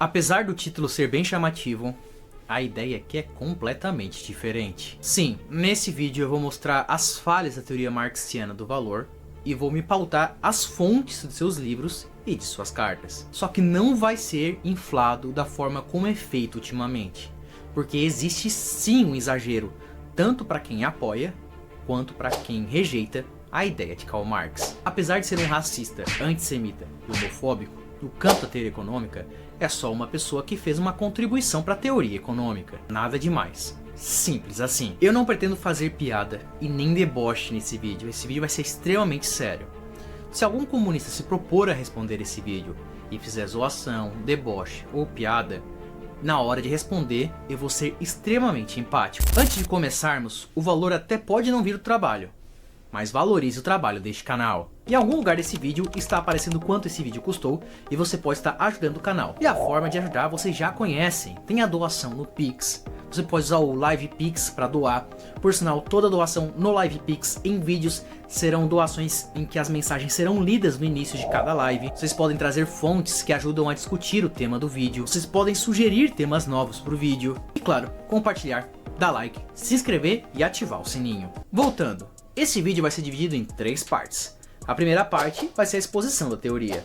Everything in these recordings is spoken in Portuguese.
Apesar do título ser bem chamativo, a ideia aqui é completamente diferente. Sim, nesse vídeo eu vou mostrar as falhas da teoria marxiana do valor e vou me pautar as fontes de seus livros e de suas cartas. Só que não vai ser inflado da forma como é feito ultimamente, porque existe sim um exagero, tanto para quem apoia, quanto para quem rejeita a ideia de Karl Marx. Apesar de ser um racista, antissemita e homofóbico, no campo da teoria econômica, é só uma pessoa que fez uma contribuição para a teoria econômica. Nada demais. Simples assim. Eu não pretendo fazer piada e nem deboche nesse vídeo. Esse vídeo vai ser extremamente sério. Se algum comunista se propor a responder esse vídeo e fizer zoação, deboche ou piada, na hora de responder eu vou ser extremamente empático. Antes de começarmos, o valor até pode não vir do trabalho, mas valorize o trabalho deste canal. Em algum lugar desse vídeo está aparecendo quanto esse vídeo custou e você pode estar ajudando o canal. E a forma de ajudar vocês já conhecem, tem a doação no Pix. Você pode usar o Live Pix para doar. Por sinal, toda doação no Live Pix em vídeos serão doações em que as mensagens serão lidas no início de cada live. Vocês podem trazer fontes que ajudam a discutir o tema do vídeo. Vocês podem sugerir temas novos para o vídeo. E claro, compartilhar, dar like, se inscrever e ativar o sininho. Voltando. Esse vídeo vai ser dividido em 3 partes. A primeira parte vai ser a exposição da teoria.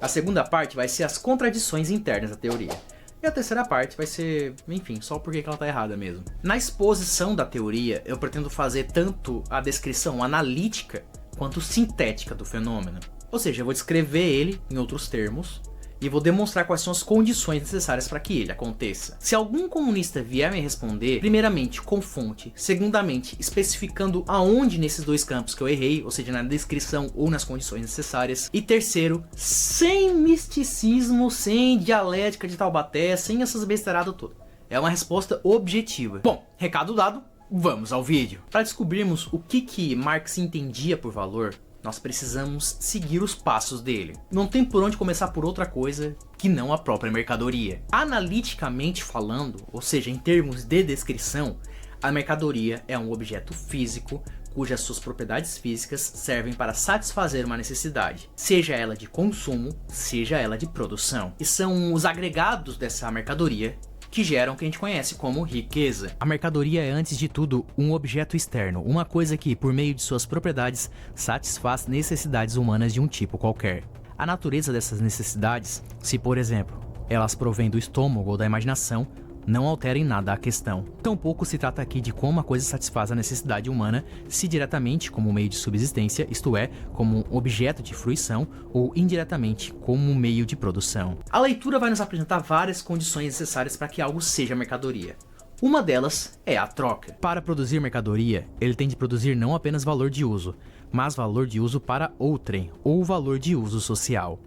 A segunda parte vai ser as contradições internas da teoria. E a terceira parte vai ser, enfim, só porque ela tá errada mesmo. Na exposição da teoria, eu pretendo fazer tanto a descrição analítica quanto sintética do fenômeno. Ou seja, eu vou descrever ele em outros termos e vou demonstrar quais são as condições necessárias para que ele aconteça. Se algum comunista vier me responder, primeiramente com fonte, segundamente especificando aonde nesses 2 campos que eu errei, ou seja, na descrição ou nas condições necessárias, e terceiro, sem misticismo, sem dialética de Taubaté, sem essas besteiradas todas. É uma resposta objetiva. Bom, recado dado, vamos ao vídeo. Para descobrirmos o que Marx entendia por valor, nós precisamos seguir os passos dele. Não tem por onde começar por outra coisa que não a própria mercadoria. Analiticamente falando, ou seja, em termos de descrição, a mercadoria é um objeto físico cujas suas propriedades físicas servem para satisfazer uma necessidade, seja ela de consumo, seja ela de produção. E são os agregados dessa mercadoria que geram o que a gente conhece como riqueza. A mercadoria é, antes de tudo, um objeto externo, uma coisa que, por meio de suas propriedades, satisfaz necessidades humanas de um tipo qualquer. A natureza dessas necessidades, se por exemplo, elas provêm do estômago ou da imaginação, não altera em nada a questão. Tampouco se trata aqui de como a coisa satisfaz a necessidade humana, se diretamente como meio de subsistência, isto é, como um objeto de fruição, ou indiretamente como um meio de produção. A leitura vai nos apresentar várias condições necessárias para que algo seja mercadoria. Uma delas é a troca. Para produzir mercadoria, ele tem de produzir não apenas valor de uso, mas valor de uso para outrem, ou valor de uso social.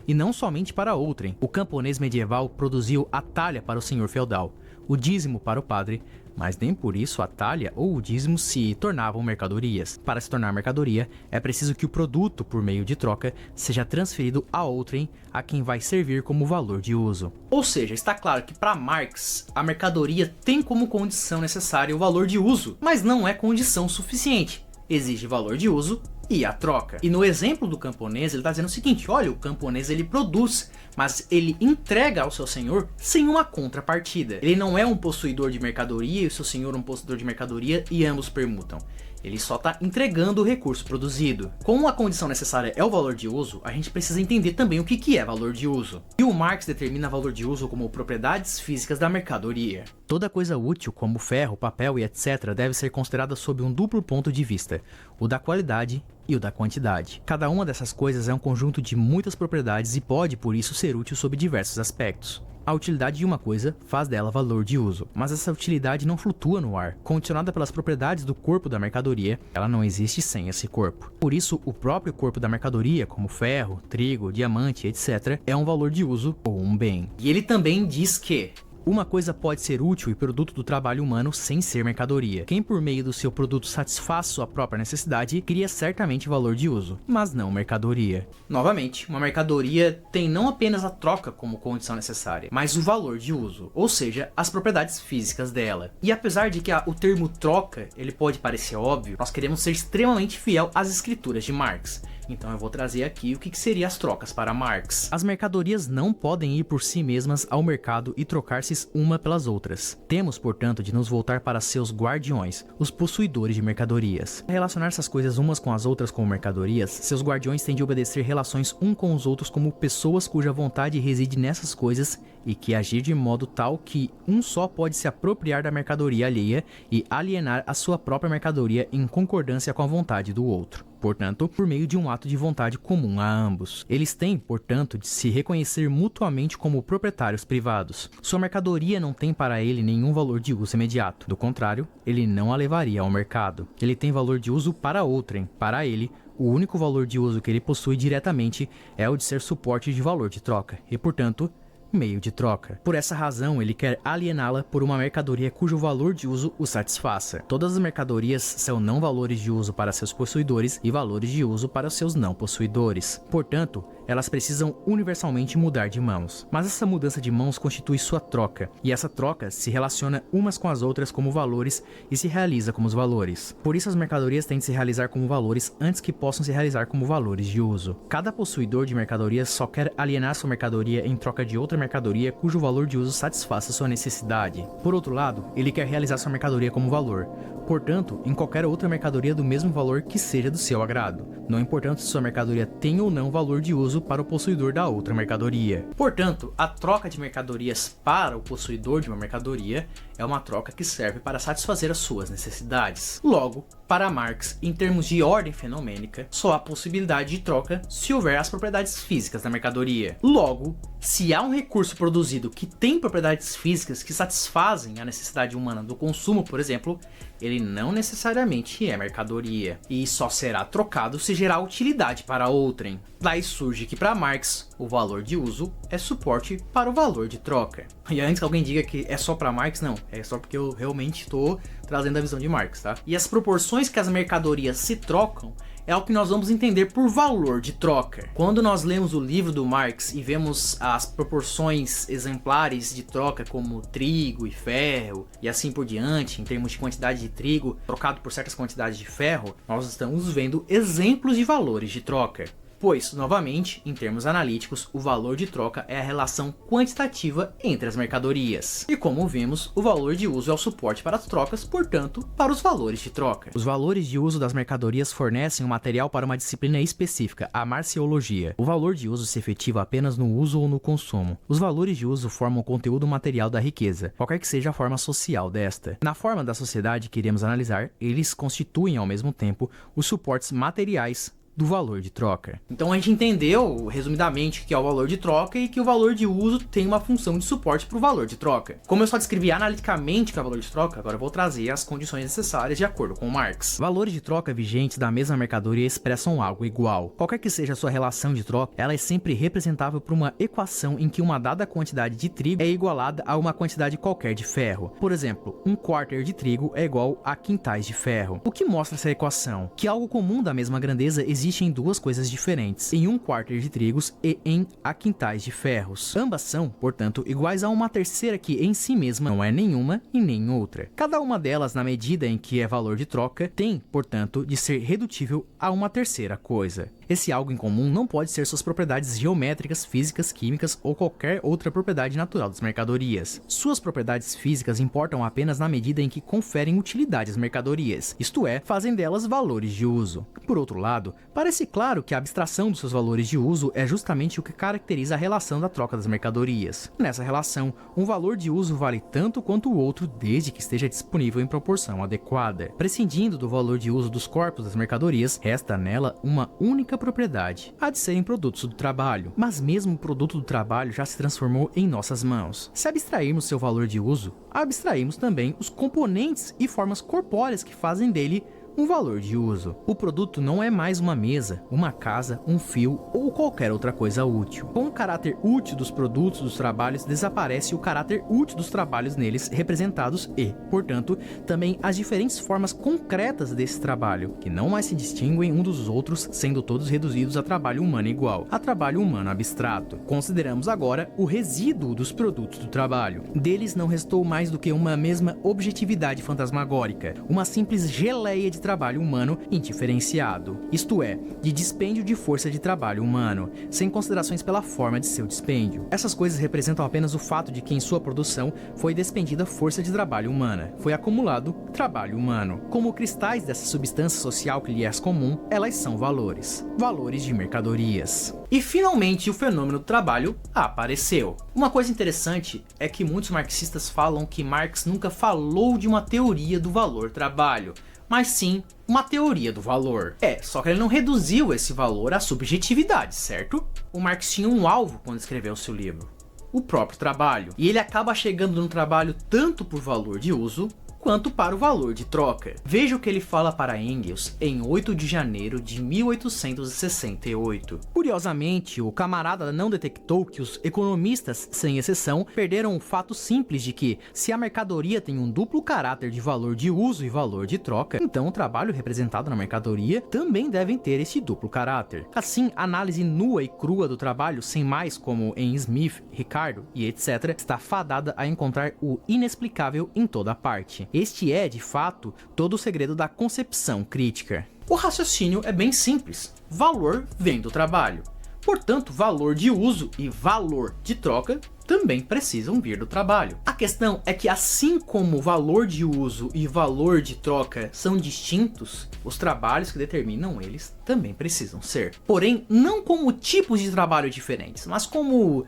E não somente para outrem. O camponês medieval produziu a talha para o senhor feudal, o dízimo para o padre, mas nem por isso a talha ou o dízimo se tornavam mercadorias. Para se tornar mercadoria, é preciso que o produto, por meio de troca, seja transferido a outrem, a quem vai servir como valor de uso. Ou seja, está claro que para Marx, a mercadoria tem como condição necessária o valor de uso, mas não é condição suficiente. Exige valor de uso e a troca. E no exemplo do camponês, ele está dizendo o seguinte: olha, o camponês ele produz, mas ele entrega ao seu senhor sem uma contrapartida. Ele não é um possuidor de mercadoria e o seu senhor um possuidor de mercadoria e ambos permutam. Ele só está entregando o recurso produzido. Como a condição necessária é o valor de uso, a gente precisa entender também o que é valor de uso. E o Marx determina valor de uso como propriedades físicas da mercadoria. Toda coisa útil, como ferro, papel e etc., deve ser considerada sob um duplo ponto de vista, o da qualidade e o da quantidade. Cada uma dessas coisas é um conjunto de muitas propriedades e pode, por isso, ser útil sob diversos aspectos. A utilidade de uma coisa faz dela valor de uso, mas essa utilidade não flutua no ar. Condicionada pelas propriedades do corpo da mercadoria, ela não existe sem esse corpo. Por isso, o próprio corpo da mercadoria, como ferro, trigo, diamante, etc., é um valor de uso ou um bem. E ele também diz que uma coisa pode ser útil e produto do trabalho humano sem ser mercadoria. Quem por meio do seu produto satisfaz sua própria necessidade, cria certamente valor de uso, mas não mercadoria. Novamente, uma mercadoria tem não apenas a troca como condição necessária, mas o valor de uso, ou seja, as propriedades físicas dela. E apesar de que o termo troca, ele pode parecer óbvio, nós queremos ser extremamente fiel às escrituras de Marx. Então eu vou trazer aqui o que seriam as trocas para Marx. As mercadorias não podem ir por si mesmas ao mercado e trocar-se uma pelas outras. Temos, portanto, de nos voltar para seus guardiões, os possuidores de mercadorias. Para relacionar essas coisas umas com as outras como mercadorias, seus guardiões têm de obedecer relações um com os outros como pessoas cuja vontade reside nessas coisas e que agir de modo tal que um só pode se apropriar da mercadoria alheia e alienar a sua própria mercadoria em concordância com a vontade do outro. Portanto, por meio de um ato de vontade comum a ambos. Eles têm, portanto, de se reconhecer mutuamente como proprietários privados. Sua mercadoria não tem para ele nenhum valor de uso imediato. Do contrário, ele não a levaria ao mercado. Ele tem valor de uso para outrem. Para ele, o único valor de uso que ele possui diretamente é o de ser suporte de valor de troca e, portanto, meio de troca. Por essa razão, ele quer aliená-la por uma mercadoria cujo valor de uso o satisfaça. Todas as mercadorias são não valores de uso para seus possuidores e valores de uso para seus não possuidores. Portanto, elas precisam universalmente mudar de mãos. Mas essa mudança de mãos constitui sua troca, e essa troca se relaciona umas com as outras como valores e se realiza como os valores. Por isso as mercadorias têm de se realizar como valores antes que possam se realizar como valores de uso. Cada possuidor de mercadorias só quer alienar sua mercadoria em troca de outra mercadoria cujo valor de uso satisfaça sua necessidade. Por outro lado, ele quer realizar sua mercadoria como valor, portanto, em qualquer outra mercadoria do mesmo valor que seja do seu agrado, não importando se sua mercadoria tem ou não valor de uso para o possuidor da outra mercadoria. Portanto, a troca de mercadorias para o possuidor de uma mercadoria é uma troca que serve para satisfazer as suas necessidades. Logo, para Marx, em termos de ordem fenomênica, só há possibilidade de troca se houver as propriedades físicas da mercadoria. Logo, se há um recurso produzido que tem propriedades físicas que satisfazem a necessidade humana do consumo, por exemplo, ele não necessariamente é mercadoria, e só será trocado se gerar utilidade para outrem. Daí surge que para Marx, o valor de uso é suporte para o valor de troca. E antes que alguém diga que é só para Marx, não, é só porque eu realmente estou trazendo a visão de Marx, tá? E as proporções que as mercadorias se trocam é o que nós vamos entender por valor de troca. Quando nós lemos o livro do Marx e vemos as proporções exemplares de troca como trigo e ferro e assim por diante, em termos de quantidade de trigo trocado por certas quantidades de ferro, nós estamos vendo exemplos de valores de troca. Pois, novamente, em termos analíticos, o valor de troca é a relação quantitativa entre as mercadorias. E como vimos, o valor de uso é o suporte para as trocas, portanto, para os valores de troca. Os valores de uso das mercadorias fornecem um material para uma disciplina específica, a marciologia. O valor de uso se efetiva apenas no uso ou no consumo. Os valores de uso formam o conteúdo material da riqueza, qualquer que seja a forma social desta. Na forma da sociedade que iremos analisar, eles constituem ao mesmo tempo os suportes materiais do valor de troca. Então a gente entendeu, resumidamente, que é o valor de troca e que o valor de uso tem uma função de suporte para o valor de troca. Como eu só descrevi analiticamente o que é o valor de troca, agora eu vou trazer as condições necessárias de acordo com Marx. Valores de troca vigentes da mesma mercadoria expressam algo igual. Qualquer que seja a sua relação de troca, ela é sempre representável por uma equação em que uma dada quantidade de trigo é igualada a uma quantidade qualquer de ferro. Por exemplo, um quarter de trigo é igual a quintais de ferro. O que mostra essa equação? Que algo comum da mesma grandeza existe em duas coisas diferentes, em um quarter de trigos e em a quintais de ferros. Ambas são, portanto, iguais a uma terceira que em si mesma não é nenhuma e nem outra. Cada uma delas, na medida em que é valor de troca, tem, portanto, de ser redutível a uma terceira coisa. Esse algo em comum não pode ser suas propriedades geométricas, físicas, químicas ou qualquer outra propriedade natural das mercadorias. Suas propriedades físicas importam apenas na medida em que conferem utilidade às mercadorias, isto é, fazem delas valores de uso. Por outro lado, parece claro que a abstração dos seus valores de uso é justamente o que caracteriza a relação da troca das mercadorias. Nessa relação, um valor de uso vale tanto quanto o outro desde que esteja disponível em proporção adequada. Prescindindo do valor de uso dos corpos das mercadorias, resta nela uma única propriedade, a de serem produtos do trabalho. Mas mesmo o produto do trabalho já se transformou em nossas mãos. Se abstrairmos seu valor de uso, abstraímos também os componentes e formas corpóreas que fazem dele um valor de uso. O produto não é mais uma mesa, uma casa, um fio ou qualquer outra coisa útil. Com o caráter útil dos produtos dos trabalhos, desaparece o caráter útil dos trabalhos neles representados e, portanto, também as diferentes formas concretas desse trabalho, que não mais se distinguem um dos outros, sendo todos reduzidos a trabalho humano igual, a trabalho humano abstrato. Consideramos agora o resíduo dos produtos do trabalho. Deles não restou mais do que uma mesma objetividade fantasmagórica, uma simples geleia de de trabalho humano indiferenciado, isto é, de dispêndio de força de trabalho humano, sem considerações pela forma de seu dispêndio. Essas coisas representam apenas o fato de que em sua produção foi despendida força de trabalho humana, foi acumulado trabalho humano. Como cristais dessa substância social que lhe é comum, elas são valores. Valores de mercadorias. E finalmente o fenômeno do trabalho apareceu. Uma coisa interessante é que muitos marxistas falam que Marx nunca falou de uma teoria do valor trabalho, mas sim uma teoria do valor. Só que ele não reduziu esse valor à subjetividade, certo? O Marx tinha um alvo quando escreveu seu livro, o próprio trabalho. E ele acaba chegando no trabalho tanto por valor de uso, quanto para o valor de troca. Veja o que ele fala para Engels em 8 de janeiro de 1868. Curiosamente, o camarada não detectou que os economistas, sem exceção, perderam o fato simples de que, se a mercadoria tem um duplo caráter de valor de uso e valor de troca, então o trabalho representado na mercadoria também deve ter esse duplo caráter. Assim, a análise nua e crua do trabalho, sem mais como em Smith, Ricardo e etc., está fadada a encontrar o inexplicável em toda parte. Este é, de fato, todo o segredo da concepção crítica. O raciocínio é bem simples. Valor vem do trabalho. Portanto, valor de uso e valor de troca também precisam vir do trabalho. A questão é que, assim como valor de uso e valor de troca são distintos, os trabalhos que determinam eles também precisam ser. Porém, não como tipos de trabalho diferentes, mas como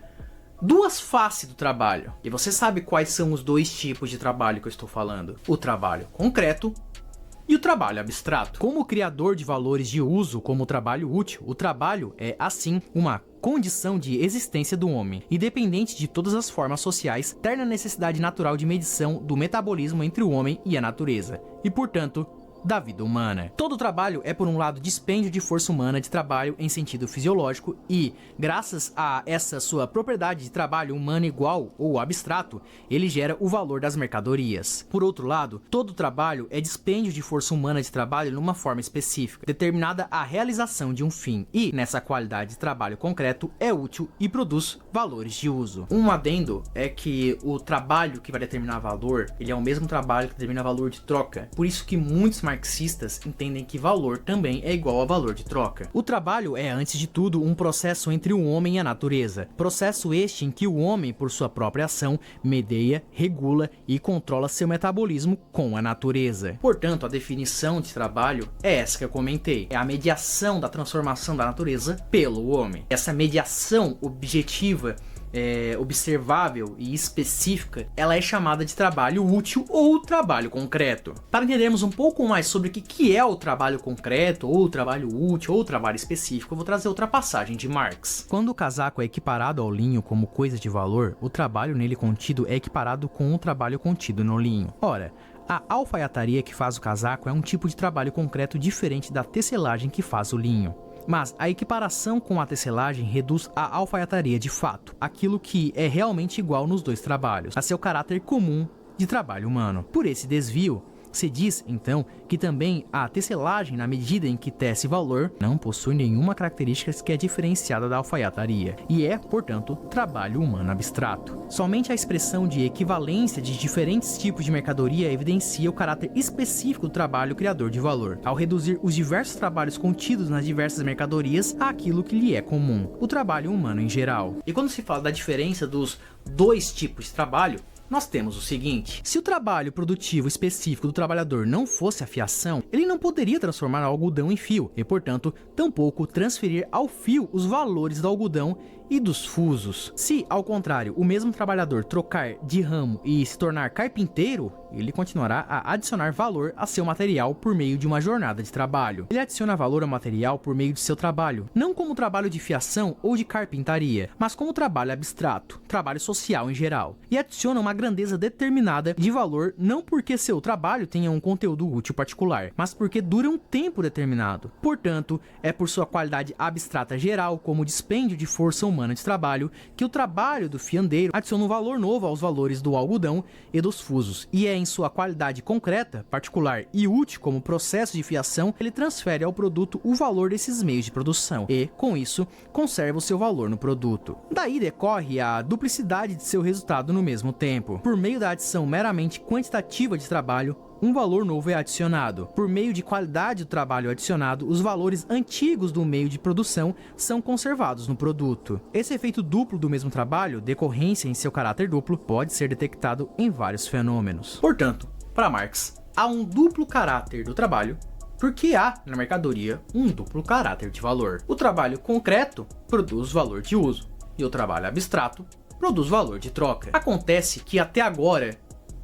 duas faces do trabalho. E você sabe quais são os dois tipos de trabalho que eu estou falando? O trabalho concreto e o trabalho abstrato. Como criador de valores de uso, como o trabalho útil, o trabalho é, assim, uma condição de existência do homem, independente de todas as formas sociais, terna necessidade natural de medição do metabolismo entre o homem e a natureza, e, portanto, da vida humana. Todo trabalho é, por um lado, dispêndio de força humana de trabalho em sentido fisiológico e, graças a essa sua propriedade de trabalho humano igual ou abstrato, ele gera o valor das mercadorias. Por outro lado, todo trabalho é dispêndio de força humana de trabalho numa forma específica, determinada à realização de um fim e, nessa qualidade de trabalho concreto, é útil e produz valores de uso. Um adendo é que o trabalho que vai determinar valor, ele é o mesmo trabalho que determina valor de troca. Por isso que muitos marxistas entendem que valor também é igual a valor de troca. O trabalho é, antes de tudo, um processo entre o homem e a natureza. Processo este em que o homem, por sua própria ação, medeia, regula e controla seu metabolismo com a natureza. Portanto, a definição de trabalho é essa que eu comentei. É a mediação da transformação da natureza pelo homem. Essa mediação objetiva, observável e específica, ela é chamada de trabalho útil ou trabalho concreto. Para entendermos um pouco mais sobre o que é o trabalho concreto, ou trabalho útil, ou trabalho específico, eu vou trazer outra passagem de Marx. Quando o casaco é equiparado ao linho como coisa de valor, o trabalho nele contido é equiparado com o trabalho contido no linho. Ora, a alfaiataria que faz o casaco é um tipo de trabalho concreto diferente da tecelagem que faz o linho. Mas a equiparação com a tecelagem reduz a alfaiataria de fato, aquilo que é realmente igual nos dois trabalhos, a seu caráter comum de trabalho humano. Por esse desvio, se diz, então, que também a tecelagem, na medida em que tece valor, não possui nenhuma característica que é diferenciada da alfaiataria, e é, portanto, trabalho humano abstrato. Somente a expressão de equivalência de diferentes tipos de mercadoria evidencia o caráter específico do trabalho criador de valor, ao reduzir os diversos trabalhos contidos nas diversas mercadorias àquilo que lhe é comum, o trabalho humano em geral. E quando se fala da diferença dos dois tipos de trabalho, nós temos o seguinte: se o trabalho produtivo específico do trabalhador não fosse a fiação, ele não poderia transformar o algodão em fio e, portanto, tampouco transferir ao fio os valores do algodão e dos fusos. Se, ao contrário, o mesmo trabalhador trocar de ramo e se tornar carpinteiro, ele continuará a adicionar valor a seu material por meio de uma jornada de trabalho. Ele adiciona valor ao material por meio de seu trabalho, não como trabalho de fiação ou de carpintaria, mas como trabalho abstrato, trabalho social em geral, e adiciona uma grandeza determinada de valor não porque seu trabalho tenha um conteúdo útil particular, mas porque dura um tempo determinado. Portanto, é por sua qualidade abstrata geral, como dispêndio de força humana de trabalho, que o trabalho do fiandeiro adiciona um valor novo aos valores do algodão e dos fusos, e é em sua qualidade concreta, particular e útil como processo de fiação, ele transfere ao produto o valor desses meios de produção e, com isso, conserva o seu valor no produto. Daí decorre a duplicidade de seu resultado no mesmo tempo. tempo. Por meio da adição meramente quantitativa de trabalho, um valor novo é adicionado. Por meio de qualidade do trabalho adicionado, os valores antigos do meio de produção são conservados no produto. Esse efeito duplo do mesmo trabalho, decorrência em seu caráter duplo, pode ser detectado em vários fenômenos. Portanto, para Marx, há um duplo caráter do trabalho, porque há na mercadoria um duplo caráter de valor. O trabalho concreto produz valor de uso, e o trabalho abstrato produz valor de troca. Acontece que até agora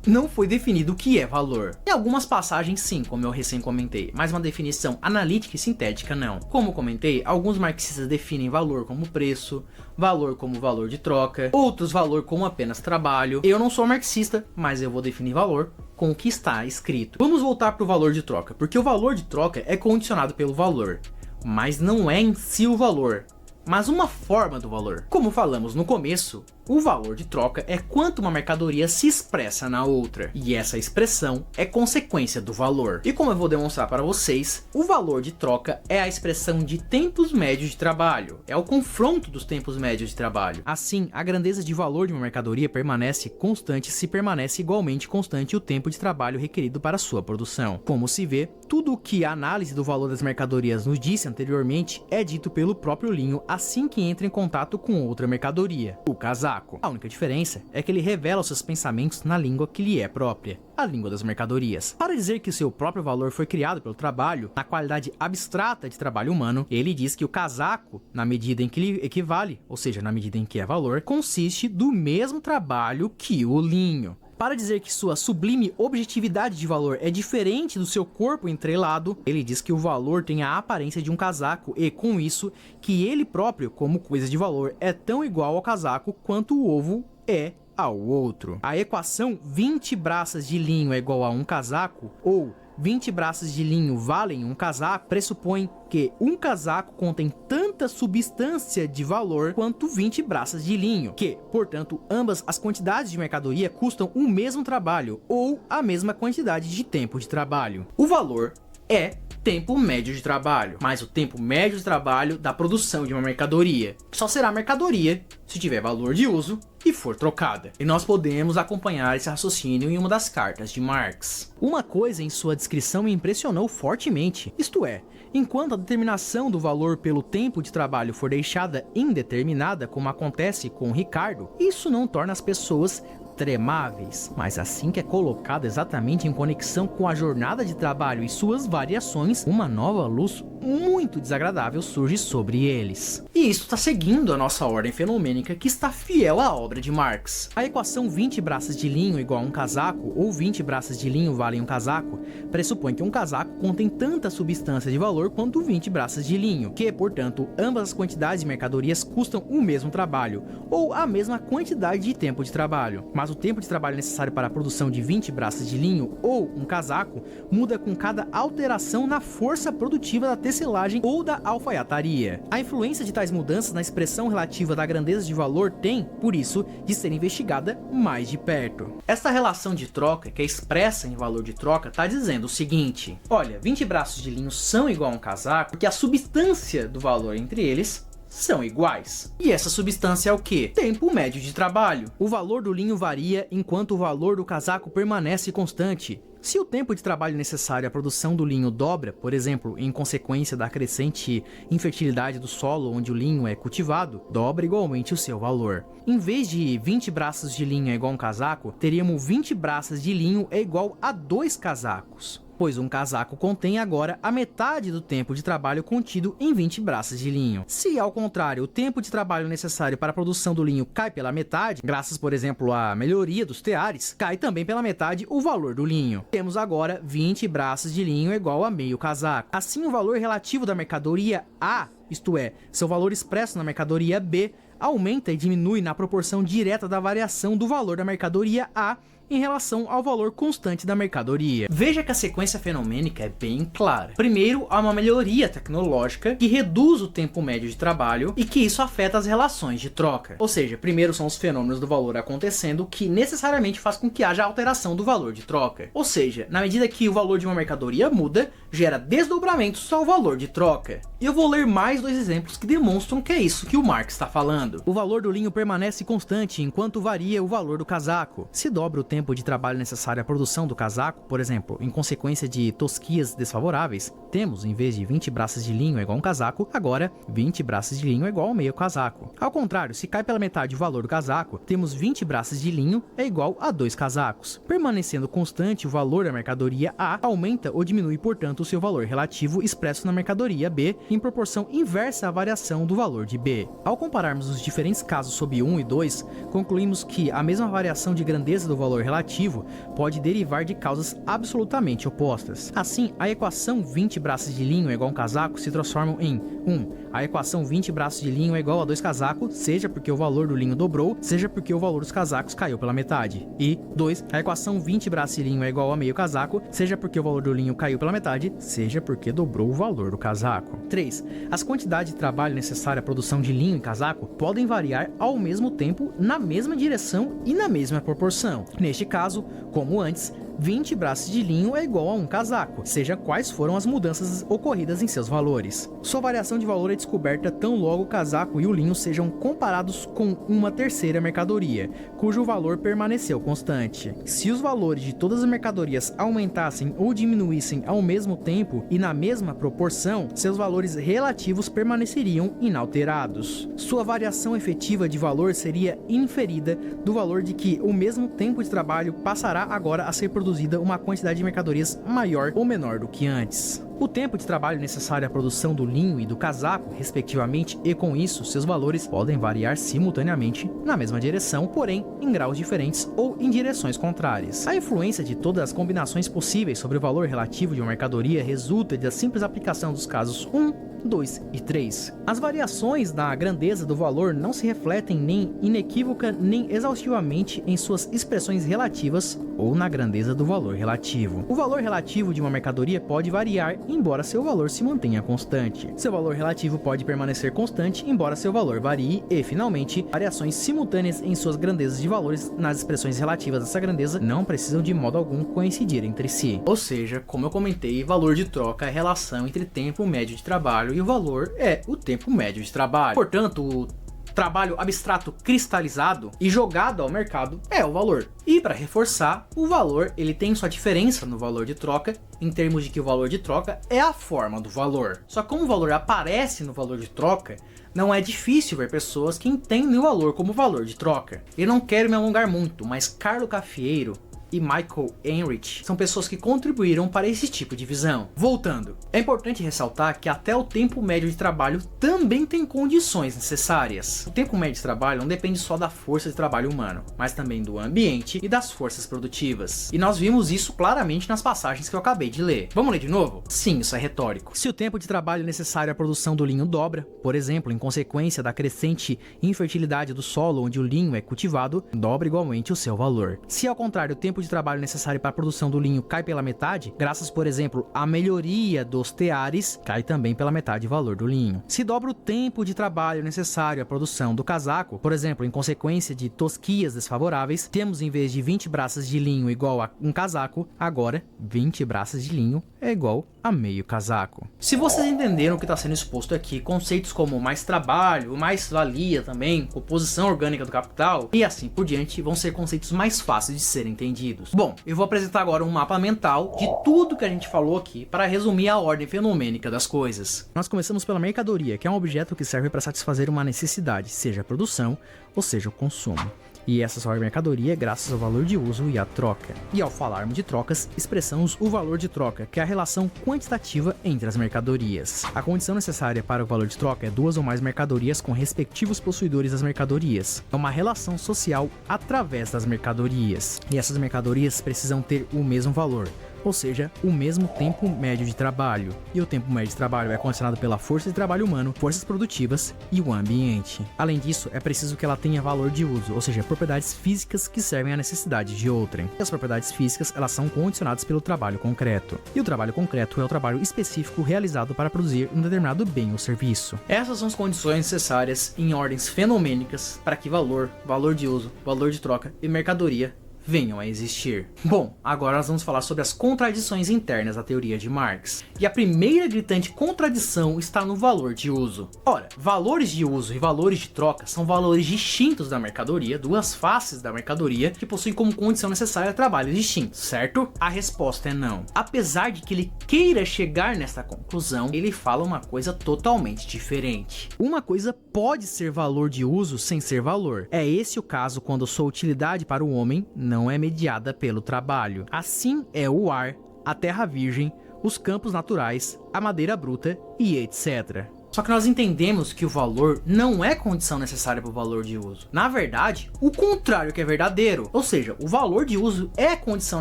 não foi definido o que é valor. Em algumas passagens sim, como eu recém comentei, mas uma definição analítica e sintética não. Como comentei, alguns marxistas definem valor como preço, valor como valor de troca, outros valor como apenas trabalho. Eu não sou marxista, mas eu vou definir valor com o que está escrito. Vamos voltar para o valor de troca, porque o valor de troca é condicionado pelo valor, mas não é em si o valor, mas uma forma do valor. Como falamos no começo, o valor de troca é quanto uma mercadoria se expressa na outra, e essa expressão é consequência do valor. E como eu vou demonstrar para vocês, o valor de troca é a expressão de tempos médios de trabalho, é o confronto dos tempos médios de trabalho. Assim, a grandeza de valor de uma mercadoria permanece constante se permanece igualmente constante o tempo de trabalho requerido para sua produção. Como se vê, tudo o que a análise do valor das mercadorias nos disse anteriormente é dito pelo próprio Linho assim que entra em contato com outra mercadoria, o casaco. A única diferença é que ele revela os seus pensamentos na língua que lhe é própria, a língua das mercadorias. Para dizer que o seu próprio valor foi criado pelo trabalho, na qualidade abstrata de trabalho humano, ele diz que o casaco, na medida em que lhe equivale, ou seja, na medida em que é valor, consiste do mesmo trabalho que o linho. Para dizer que sua sublime objetividade de valor é diferente do seu corpo entrelado, ele diz que o valor tem a aparência de um casaco e, com isso, que ele próprio, como coisa de valor, é tão igual ao casaco quanto o ovo é ao outro. A equação 20 braças de linho é igual a um casaco, ou 20 braças de linho valem um casaco, pressupõe que um casaco contém tanta substância de valor quanto 20 braças de linho, que, portanto, ambas as quantidades de mercadoria custam o mesmo trabalho, ou a mesma quantidade de tempo de trabalho. O valor é tempo médio de trabalho, mais o tempo médio de trabalho da produção de uma mercadoria. Só será mercadoria se tiver valor de uso e for trocada. E nós podemos acompanhar esse raciocínio em uma das cartas de Marx. Uma coisa em sua descrição me impressionou fortemente, isto é, enquanto a determinação do valor pelo tempo de trabalho for deixada indeterminada, como acontece com Ricardo, isso não torna as pessoas extremáveis, mas assim que é colocado exatamente em conexão com a jornada de trabalho e suas variações, uma nova luz muito desagradável surge sobre eles. E isso está seguindo a nossa ordem fenomênica que está fiel à obra de Marx. A equação 20 braças de linho igual a um casaco, ou 20 braças de linho valem um casaco, pressupõe que um casaco contém tanta substância de valor quanto 20 braças de linho, que, portanto, ambas as quantidades de mercadorias custam o mesmo trabalho, ou a mesma quantidade de tempo de trabalho. Mas o tempo de trabalho necessário para a produção de 20 braças de linho ou um casaco muda com cada alteração na força produtiva da tecelagem ou da alfaiataria. A influência de tais mudanças na expressão relativa da grandeza de valor tem, por isso, de ser investigada mais de perto. Esta relação de troca, que é expressa em valor de troca, está dizendo o seguinte: olha, 20 braços de linho são igual a um casaco porque a substância do valor entre eles são iguais. E essa substância é o que? Tempo médio de trabalho. O valor do linho varia enquanto o valor do casaco permanece constante. Se o tempo de trabalho necessário à produção do linho dobra, por exemplo, em consequência da crescente infertilidade do solo onde o linho é cultivado, dobra igualmente o seu valor. Em vez de 20 braços de linho é igual a um casaco, teríamos 20 braças de linho é igual a 2 casacos, pois um casaco contém agora a metade do tempo de trabalho contido em 20 braças de linho. Se, ao contrário, o tempo de trabalho necessário para a produção do linho cai pela metade, graças, por exemplo, à melhoria dos teares, cai também pela metade o valor do linho. Temos agora 20 braças de linho igual a meio casaco. Assim, o valor relativo da mercadoria A, isto é, seu valor expresso na mercadoria B, aumenta e diminui na proporção direta da variação do valor da mercadoria A em relação ao valor constante da mercadoria. Veja que a sequência fenomênica é bem clara. Primeiro, há uma melhoria tecnológica que reduz o tempo médio de trabalho e que isso afeta as relações de troca. Ou seja, primeiro são os fenômenos do valor acontecendo que necessariamente faz com que haja alteração do valor de troca. Ou seja, na medida que o valor de uma mercadoria muda, gera desdobramentos ao valor de troca. E eu vou ler mais 2 exemplos que demonstram que é isso que o Marx está falando. O valor do linho permanece constante enquanto varia o valor do casaco. Se dobra o tempo de trabalho necessário à produção do casaco, por exemplo, em consequência de tosquias desfavoráveis, temos, em vez de 20 braças de linho é igual a um casaco, agora 20 braças de linho é igual ao meio casaco. Ao contrário, se cai pela metade o valor do casaco, temos 20 braças de linho é igual a 2 casacos. Permanecendo constante o valor da mercadoria A, aumenta ou diminui, portanto, o seu valor relativo expresso na mercadoria B em proporção inversa à variação do valor de B. Ao compararmos os diferentes casos sob 1 e 2, concluímos que a mesma variação de grandeza do valor relativo pode derivar de causas absolutamente opostas. Assim, a equação 20 braças de linho é igual a um casaco se transforma em 1. A equação 20 braços de linho é igual a 2 casacos, seja porque o valor do linho dobrou, seja porque o valor dos casacos caiu pela metade. E 2. A equação 20 braços de linho é igual a meio casaco, seja porque o valor do linho caiu pela metade, seja porque dobrou o valor do casaco. 3. As quantidades de trabalho necessárias à produção de linho em casaco podem variar ao mesmo tempo, na mesma direção e na mesma proporção. Neste caso, como antes, 20 braços de linho é igual a um casaco, seja quais foram as mudanças ocorridas em seus valores. Sua variação de valor é descoberta tão logo o casaco e o linho sejam comparados com uma terceira mercadoria, cujo valor permaneceu constante. Se os valores de todas as mercadorias aumentassem ou diminuíssem ao mesmo tempo e na mesma proporção, seus valores relativos permaneceriam inalterados. Sua variação efetiva de valor seria inferida do valor de que o mesmo tempo de trabalho passará agora a ser produzida uma quantidade de mercadorias maior ou menor do que antes. O tempo de trabalho necessário à produção do linho e do casaco, respectivamente, e com isso, seus valores podem variar simultaneamente na mesma direção, porém em graus diferentes ou em direções contrárias. A influência de todas as combinações possíveis sobre o valor relativo de uma mercadoria resulta da simples aplicação dos casos 1, 2 e 3. As variações na grandeza do valor não se refletem nem inequívoca nem exaustivamente em suas expressões relativas ou na grandeza do valor relativo. O valor relativo de uma mercadoria pode variar, embora seu valor se mantenha constante. Seu valor relativo pode permanecer constante, embora seu valor varie, e, finalmente, variações simultâneas em suas grandezas de valores nas expressões relativas dessa grandeza não precisam de modo algum coincidir entre si. Ou seja, como eu comentei, valor de troca é a relação entre tempo médio de trabalho e o valor é o tempo médio de trabalho. Portanto, o trabalho abstrato cristalizado e jogado ao mercado é o valor. E para reforçar, o valor ele tem sua diferença no valor de troca, em termos de que o valor de troca é a forma do valor. Só que como o valor aparece no valor de troca, não é difícil ver pessoas que entendem o valor como valor de troca. Eu não quero me alongar muito, mas Carlo Cafiero e Michael Heinrich são pessoas que contribuíram para esse tipo de visão. Voltando, é importante ressaltar que até o tempo médio de trabalho também tem condições necessárias. O tempo médio de trabalho não depende só da força de trabalho humano, mas também do ambiente e das forças produtivas. E nós vimos isso claramente nas passagens que eu acabei de ler. Vamos ler de novo? Sim, isso é retórico. Se o tempo de trabalho necessário à produção do linho dobra, por exemplo, em consequência da crescente infertilidade do solo onde o linho é cultivado, dobra igualmente o seu valor. Se ao contrário o tempo de trabalho necessário para a produção do linho cai pela metade, graças, por exemplo, à melhoria dos teares, cai também pela metade o valor do linho. Se dobra o tempo de trabalho necessário à produção do casaco, por exemplo, em consequência de tosquias desfavoráveis, temos em vez de 20 braças de linho igual a um casaco, agora 20 braças de linho é igual a meio casaco. Se vocês entenderam o que está sendo exposto aqui, conceitos como mais trabalho, mais valia também, composição orgânica do capital e assim por diante vão ser conceitos mais fáceis de serem entendidos. Bom, eu vou apresentar agora um mapa mental de tudo que a gente falou aqui para resumir a ordem fenomênica das coisas. Nós começamos pela mercadoria, que é um objeto que serve para satisfazer uma necessidade, seja a produção ou seja o consumo. E essa só é mercadoria graças ao valor de uso e à troca. E ao falarmos de trocas, expressamos o valor de troca, que é a relação quantitativa entre as mercadorias. A condição necessária para o valor de troca é 2 ou mais mercadorias com respectivos possuidores das mercadorias. É uma relação social através das mercadorias. E essas mercadorias precisam ter o mesmo valor. ou seja, o mesmo tempo médio de trabalho. E o tempo médio de trabalho é condicionado pela força de trabalho humano, forças produtivas e o ambiente. Além disso, é preciso que ela tenha valor de uso, ou seja, propriedades físicas que servem à necessidade de outrem. E as propriedades físicas, elas são condicionadas pelo trabalho concreto. E o trabalho concreto é o trabalho específico realizado para produzir um determinado bem ou serviço. Essas são as condições necessárias em ordens fenomênicas para que valor, valor de uso, valor de troca e mercadoria venham a existir. Bom, agora nós vamos falar sobre as contradições internas da teoria de Marx. E a primeira gritante contradição está no valor de uso. Ora, valores de uso e valores de troca são valores distintos da mercadoria, duas faces da mercadoria que possuem como condição necessária trabalhos distintos, certo? A resposta é não. Apesar de que ele queira chegar nessa conclusão, ele fala uma coisa totalmente diferente. Uma coisa pode ser valor de uso sem ser valor. É esse o caso quando sua utilidade para o homem não é mediada pelo trabalho. Assim é o ar, a terra virgem, os campos naturais, a madeira bruta e etc. Só que nós entendemos que o valor não é condição necessária para o valor de uso. Na verdade, o contrário que é verdadeiro. Ou seja, o valor de uso é condição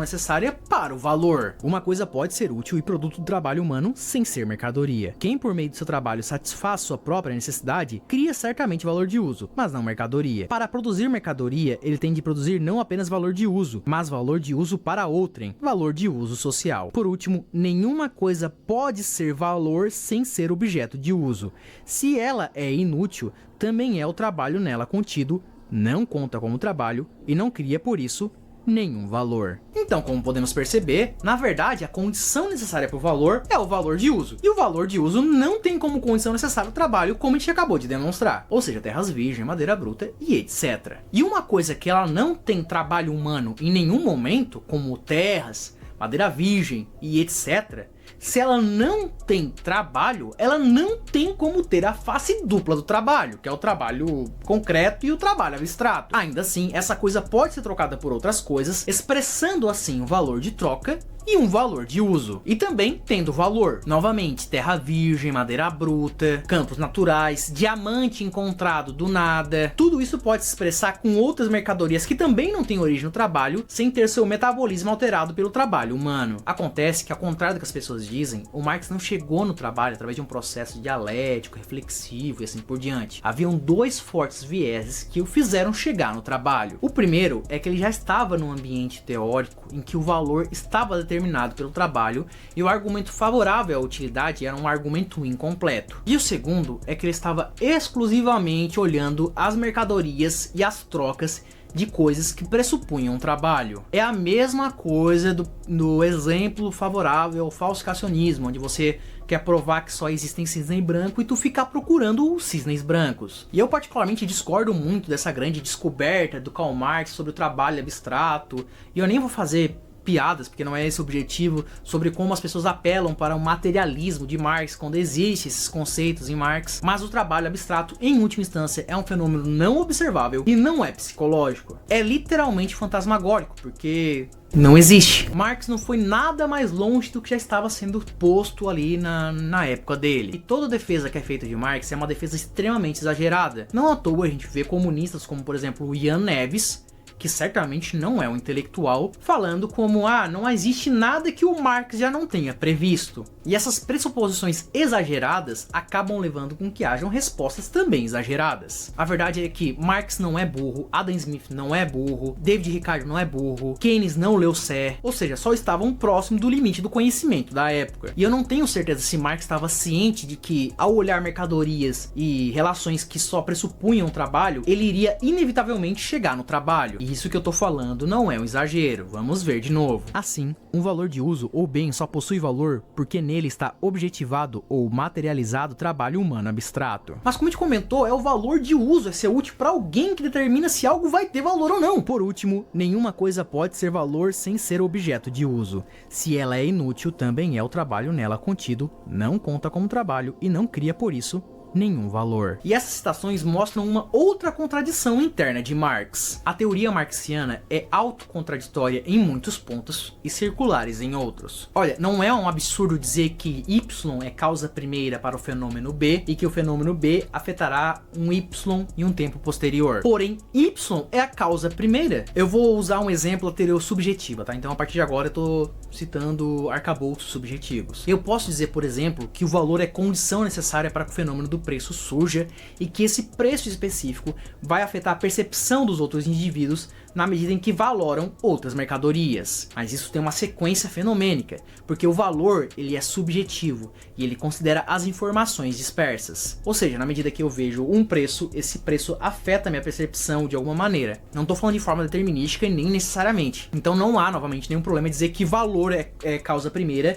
necessária para o valor. Uma coisa pode ser útil e produto do trabalho humano sem ser mercadoria. Quem por meio do seu trabalho satisfaz sua própria necessidade, cria certamente valor de uso, mas não mercadoria. Para produzir mercadoria, ele tem de produzir não apenas valor de uso, mas valor de uso para outrem, valor de uso social. Por último, nenhuma coisa pode ser valor sem ser objeto de uso. Se ela é inútil, também é o trabalho nela contido, não conta como trabalho e não cria por isso nenhum valor. Então, como podemos perceber, na verdade a condição necessária para o valor é o valor de uso. E o valor de uso não tem como condição necessária o trabalho, como a gente acabou de demonstrar. Ou seja, terras virgens, madeira bruta e etc. E uma coisa que ela não tem trabalho humano em nenhum momento, como terras, madeira virgem e etc., se ela não tem trabalho, ela não tem como ter a face dupla do trabalho, que é o trabalho concreto e o trabalho abstrato. Ainda assim, essa coisa pode ser trocada por outras coisas, expressando assim o valor de troca e um valor de uso. E também tendo valor. Novamente, terra virgem, madeira bruta, campos naturais, diamante encontrado do nada. Tudo isso pode se expressar com outras mercadorias que também não têm origem no trabalho, sem ter seu metabolismo alterado pelo trabalho humano. Acontece que, ao contrário do que as pessoas dizem, o Marx não chegou no trabalho através de um processo dialético, reflexivo e assim por diante. Haviam dois fortes vieses que o fizeram chegar no trabalho. O primeiro é que ele já estava num ambiente teórico em que o valor estava determinado pelo trabalho e o argumento favorável à utilidade era um argumento incompleto. E o segundo é que ele estava exclusivamente olhando as mercadorias e as trocas de coisas que pressupunham trabalho. É a mesma coisa do exemplo favorável ao falsificacionismo, onde você quer provar que só existem cisne branco e tu ficar procurando os cisnes brancos. E eu particularmente discordo muito dessa grande descoberta do Karl Marx sobre o trabalho abstrato, e eu nem vou fazer piadas, porque não é esse o objetivo, sobre como as pessoas apelam para o materialismo de Marx quando existem esses conceitos em Marx, mas o trabalho abstrato, em última instância, é um fenômeno não observável e não é psicológico. É literalmente fantasmagórico, porque não existe. Marx não foi nada mais longe do que já estava sendo posto ali na época dele. E toda defesa que é feita de Marx é uma defesa extremamente exagerada. Não à toa a gente vê comunistas como, por exemplo, o Ian Neves, que certamente não é um intelectual, falando como, não existe nada que o Marx já não tenha previsto. E essas pressuposições exageradas acabam levando com que hajam respostas também exageradas. A verdade é que Marx não é burro, Adam Smith não é burro, David Ricardo não é burro, Keynes não leu Sé, ou seja, só estavam próximo do limite do conhecimento da época. E eu não tenho certeza se Marx estava ciente de que, ao olhar mercadorias e relações que só pressupunham trabalho, ele iria inevitavelmente chegar no trabalho. E isso que eu tô falando não é um exagero, vamos ver de novo. Assim, um valor de uso ou bem só possui valor porque nele está objetivado ou materializado trabalho humano abstrato. Mas como a gente comentou, é o valor de uso, é ser útil para alguém que determina se algo vai ter valor ou não. Por último, nenhuma coisa pode ser valor sem ser objeto de uso. Se ela é inútil, também é o trabalho nela contido, não conta como trabalho e não cria por isso nenhum valor. E essas citações mostram uma outra contradição interna de Marx. A teoria marxiana é autocontraditória em muitos pontos e circulares em outros. Olha, não é um absurdo dizer que Y é causa primeira para o fenômeno B e que o fenômeno B afetará um Y em um tempo posterior. Porém, Y é a causa primeira. Eu vou usar um exemplo da teoria subjetiva, tá? Então a partir de agora eu tô citando arcabouços subjetivos. Eu posso dizer, por exemplo, que o valor é condição necessária para que o fenômeno do preço surja e que esse preço específico vai afetar a percepção dos outros indivíduos na medida em que valoram outras mercadorias. Mas isso tem uma sequência fenomênica, porque o valor ele é subjetivo e ele considera as informações dispersas. Ou seja, na medida que eu vejo um preço, esse preço afeta a minha percepção de alguma maneira. Não estou falando de forma determinística e nem necessariamente. Então não há, novamente, nenhum problema em dizer que valor é causa primeira,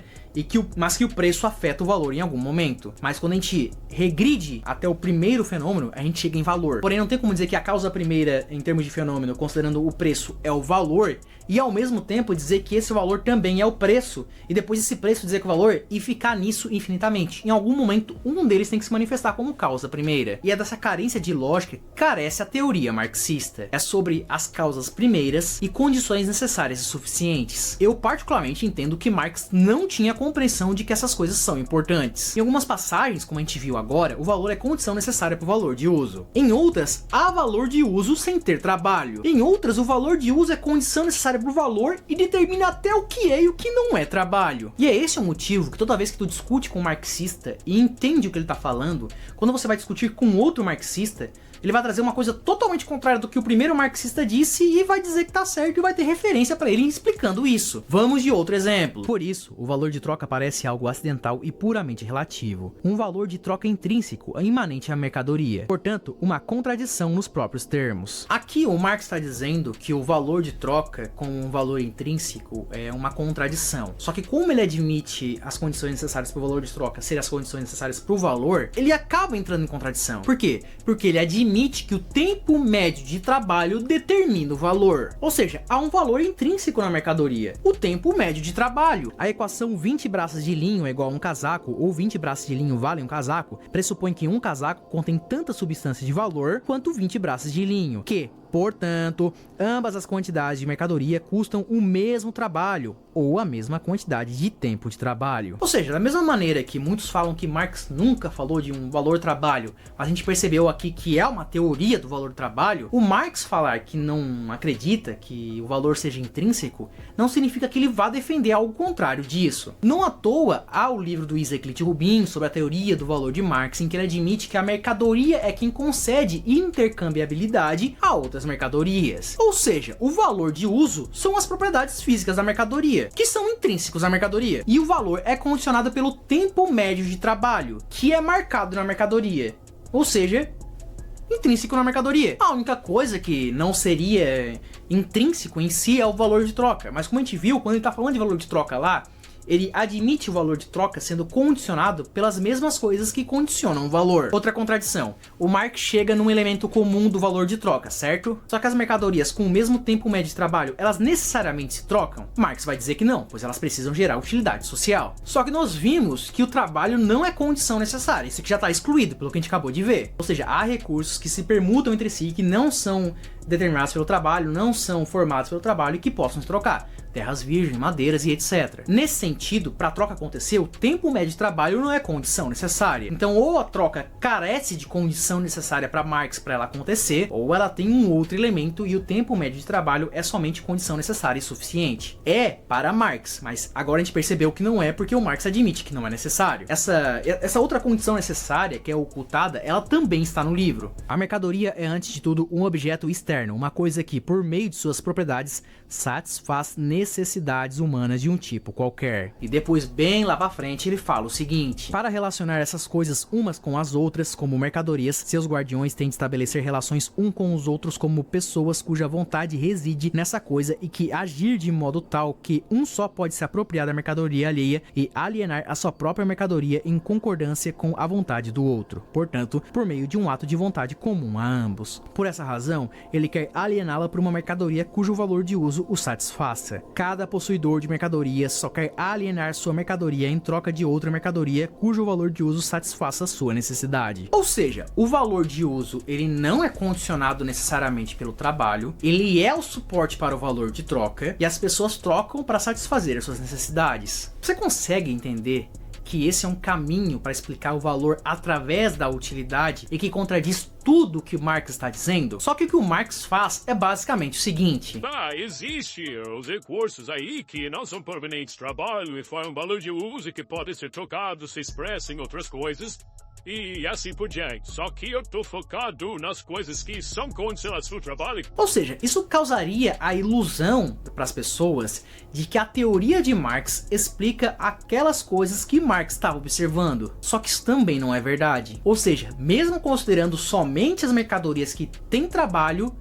mas que o preço afeta o valor em algum momento. Mas quando a gente regride até o primeiro fenômeno, a gente chega em valor. Porém, não tem como dizer que a causa primeira, em termos de fenômeno, considerando o preço, é o valor, e ao mesmo tempo dizer que esse valor também é o preço, e depois esse preço dizer que é o valor, e ficar nisso infinitamente. Em algum momento, um deles tem que se manifestar como causa primeira. E é dessa carência de lógica que carece a teoria marxista. É sobre as causas primeiras e condições necessárias e suficientes. Eu particularmente entendo que Marx não tinha compreensão de que essas coisas são importantes. Em algumas passagens, como a gente viu agora, o valor é condição necessária para o valor de uso. Em outras, há valor de uso sem ter trabalho. Em outras, o valor de uso é condição necessária para o valor e determina até o que é e o que não é trabalho. E é esse o motivo que toda vez que tu discute com um marxista e entende o que ele está falando, quando você vai discutir com outro marxista, ele vai trazer uma coisa totalmente contrária do que o primeiro marxista disse e vai dizer que tá certo e vai ter referência para ele explicando isso. Vamos de outro exemplo. Por isso, o valor de troca parece algo acidental e puramente relativo. Um valor de troca intrínseco, imanente à mercadoria. Portanto, uma contradição nos próprios termos. Aqui o Marx está dizendo que o valor de troca com um valor intrínseco é uma contradição. Só que como ele admite as condições necessárias para o valor de troca serem as condições necessárias para o valor, ele acaba entrando em contradição. Por quê? Porque ele admite que o tempo médio de trabalho determina o valor. Ou seja, há um valor intrínseco na mercadoria, o tempo médio de trabalho. A equação 20 braças de linho é igual a um casaco, ou 20 braças de linho valem um casaco, pressupõe que um casaco contém tanta substância de valor quanto 20 braças de linho, que, portanto, ambas as quantidades de mercadoria custam o mesmo trabalho, ou a mesma quantidade de tempo de trabalho. Ou seja, da mesma maneira que muitos falam que Marx nunca falou de um valor trabalho, mas a gente percebeu aqui que é uma teoria do valor trabalho, o Marx falar que não acredita que o valor seja intrínseco, não significa que ele vá defender algo contrário disso. Não à toa, há o livro do Isaac Litt Rubin sobre a teoria do valor de Marx, em que ele admite que a mercadoria é quem concede intercambiabilidade a outras mercadorias. Ou seja, o valor de uso são as propriedades físicas da mercadoria, que são intrínsecos à mercadoria. E o valor é condicionado pelo tempo médio de trabalho, que é marcado na mercadoria. Ou seja, intrínseco na mercadoria. A única coisa que não seria intrínseco em si é o valor de troca. Mas como a gente viu, quando ele está falando de valor de troca lá, ele admite o valor de troca sendo condicionado pelas mesmas coisas que condicionam o valor. Outra contradição, o Marx chega num elemento comum do valor de troca, certo? Só que as mercadorias com o mesmo tempo médio de trabalho, elas necessariamente se trocam? Marx vai dizer que não, pois elas precisam gerar utilidade social. Só que nós vimos que o trabalho não é condição necessária, isso aqui já está excluído pelo que a gente acabou de ver. Ou seja, há recursos que se permutam entre si, que não são determinados pelo trabalho, não são formados pelo trabalho e que possam se trocar. Terras virgens, madeiras e etc. Nesse sentido, para a troca acontecer, o tempo médio de trabalho não é condição necessária. Então, ou a troca carece de condição necessária para Marx para ela acontecer, ou ela tem um outro elemento e o tempo médio de trabalho é somente condição necessária e suficiente. É para Marx, mas agora a gente percebeu que não é porque o Marx admite que não é necessário. Essa outra condição necessária, que é ocultada, ela também está no livro. A mercadoria é, antes de tudo, um objeto externo, uma coisa que, por meio de suas propriedades, satisfaz necessidades humanas de um tipo qualquer. E depois, bem lá pra frente, ele fala o seguinte: para relacionar essas coisas umas com as outras, como mercadorias, seus guardiões têm de estabelecer relações um com os outros como pessoas cuja vontade reside nessa coisa e que agir de modo tal que um só pode se apropriar da mercadoria alheia e alienar a sua própria mercadoria em concordância com a vontade do outro, portanto, por meio de um ato de vontade comum a ambos. Por essa razão, ele quer aliená-la por uma mercadoria cujo valor de uso o satisfaça. Cada possuidor de mercadoria só quer alienar sua mercadoria em troca de outra mercadoria cujo valor de uso satisfaça a sua necessidade. Ou seja, o valor de uso ele não é condicionado necessariamente pelo trabalho, ele é o suporte para o valor de troca e as pessoas trocam para satisfazer as suas necessidades. Você consegue entender que esse é um caminho para explicar o valor através da utilidade e que contradiz tudo que o Marx está dizendo? Só que o que o Marx faz é basicamente o seguinte: Existem os recursos aí que não são provenientes de trabalho e formam valor de uso que podem ser trocados, se expressam em outras coisas e assim por diante. Só que eu tô focado nas coisas que são condicionadas do trabalho. Ou seja, isso causaria a ilusão para as pessoas de que a teoria de Marx explica aquelas coisas que Marx estava observando. Só que isso também não é verdade. Ou seja, mesmo considerando somente as mercadorias que têm trabalho,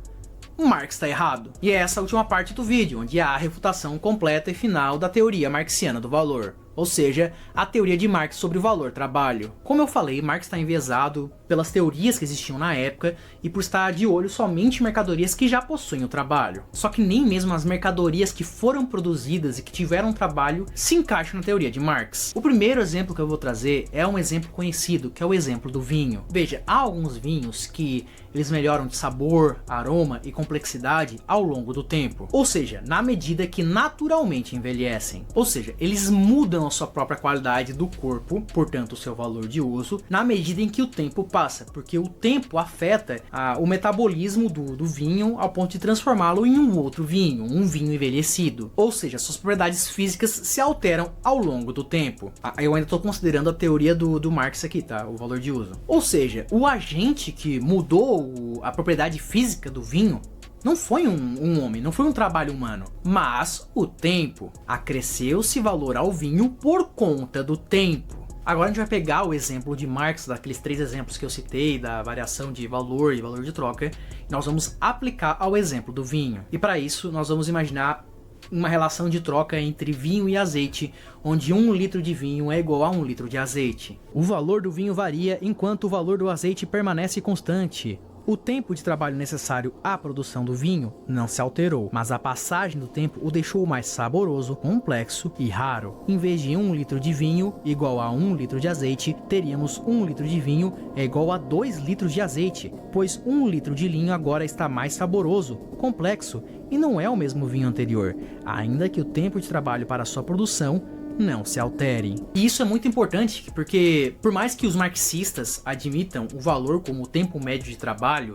Marx está errado. E é essa a última parte do vídeo, onde há a refutação completa e final da teoria marxiana do valor. Ou seja, a teoria de Marx sobre o valor-trabalho. Como eu falei, Marx está enviesado pelas teorias que existiam na época e por estar de olho somente em mercadorias que já possuem o trabalho. Só que nem mesmo as mercadorias que foram produzidas e que tiveram trabalho se encaixam na teoria de Marx. O primeiro exemplo que eu vou trazer é um exemplo conhecido, que é o exemplo do vinho. Veja, há alguns vinhos que eles melhoram de sabor, aroma e complexidade ao longo do tempo. Ou seja, na medida que naturalmente envelhecem. Ou seja, eles mudam a sua própria qualidade do corpo, portanto o seu valor de uso, na medida em que o tempo passa, porque o tempo afeta o metabolismo do vinho ao ponto de transformá-lo em um outro vinho, um vinho envelhecido. Ou seja, suas propriedades físicas se alteram ao longo do tempo. Eu ainda estou considerando a teoria do Marx aqui, tá? O valor de uso. Ou seja, o agente que mudou a propriedade física do vinho não foi um homem, não foi um trabalho humano, mas o tempo. Acresceu-se valor ao vinho por conta do tempo. Agora a gente vai pegar o exemplo de Marx, daqueles 3 exemplos que eu citei, da variação de valor e valor de troca, e nós vamos aplicar ao exemplo do vinho. E para isso nós vamos imaginar uma relação de troca entre vinho e azeite, onde 1 litro de vinho é igual a 1 litro de azeite. O valor do vinho varia enquanto o valor do azeite permanece constante. O tempo de trabalho necessário à produção do vinho não se alterou, mas a passagem do tempo o deixou mais saboroso, complexo e raro. Em vez de 1 litro de vinho igual a 1 litro de azeite, teríamos 1 litro de vinho é igual a 2 litros de azeite, pois 1 litro de vinho agora está mais saboroso, complexo e não é o mesmo vinho anterior, ainda que o tempo de trabalho para sua produção não se altere. E isso é muito importante porque, por mais que os marxistas admitam o valor como o tempo médio de trabalho,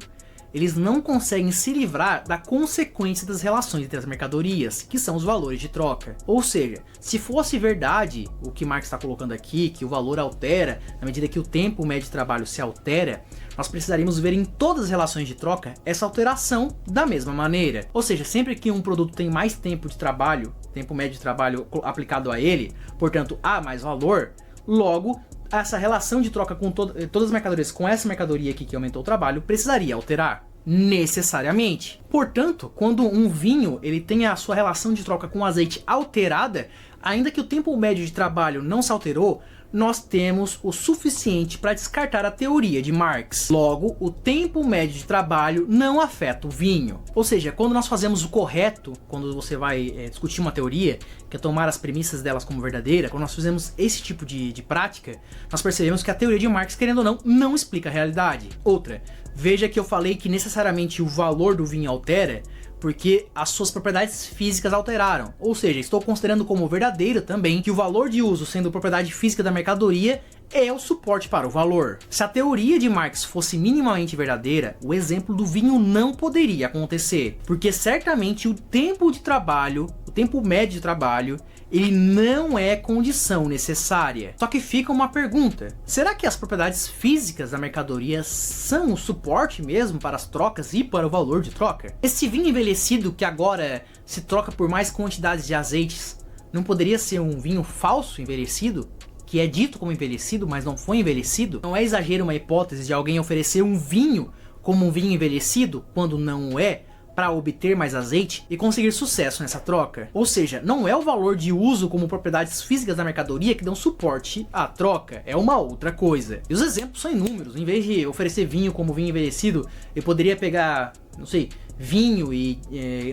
eles não conseguem se livrar da consequência das relações entre as mercadorias, que são os valores de troca. Ou seja, se fosse verdade o que Marx está colocando aqui, que o valor altera na medida que o tempo médio de trabalho se altera, nós precisaríamos ver em todas as relações de troca essa alteração da mesma maneira. Ou seja, sempre que um produto tem mais tempo de trabalho, tempo médio de trabalho aplicado a ele, portanto há mais valor, logo essa relação de troca com todas as mercadorias com essa mercadoria aqui que aumentou o trabalho precisaria alterar necessariamente. Portanto, quando um vinho ele tem a sua relação de troca com azeite alterada, ainda que o tempo médio de trabalho não se alterou, nós temos o suficiente para descartar a teoria de Marx. Logo, o tempo médio de trabalho não afeta o vinho. Ou seja, quando nós fazemos o correto, quando você vai discutir uma teoria, que é tomar as premissas delas como verdadeira, quando nós fizemos esse tipo de prática, nós percebemos que a teoria de Marx, querendo ou não explica a realidade. Outra, veja que eu falei que necessariamente o valor do vinho altera, porque as suas propriedades físicas alteraram. Ou seja, estou considerando como verdadeiro também que o valor de uso, sendo propriedade física da mercadoria, é o suporte para o valor. Se a teoria de Marx fosse minimamente verdadeira, o exemplo do vinho não poderia acontecer, porque certamente o tempo de trabalho, o tempo médio de trabalho, ele não é condição necessária. Só que fica uma pergunta: será que as propriedades físicas da mercadoria são o suporte mesmo para as trocas e para o valor de troca? Esse vinho envelhecido que agora se troca por mais quantidades de azeites, não poderia ser um vinho falso envelhecido? Que é dito como envelhecido, mas não foi envelhecido? Não é exagero uma hipótese de alguém oferecer um vinho como um vinho envelhecido, quando não o é, para obter mais azeite e conseguir sucesso nessa troca? Ou seja, não é o valor de uso como propriedades físicas da mercadoria que dão suporte à troca, é uma outra coisa. E os exemplos são inúmeros. Em vez de oferecer vinho como vinho envelhecido, eu poderia pegar, não sei, vinho e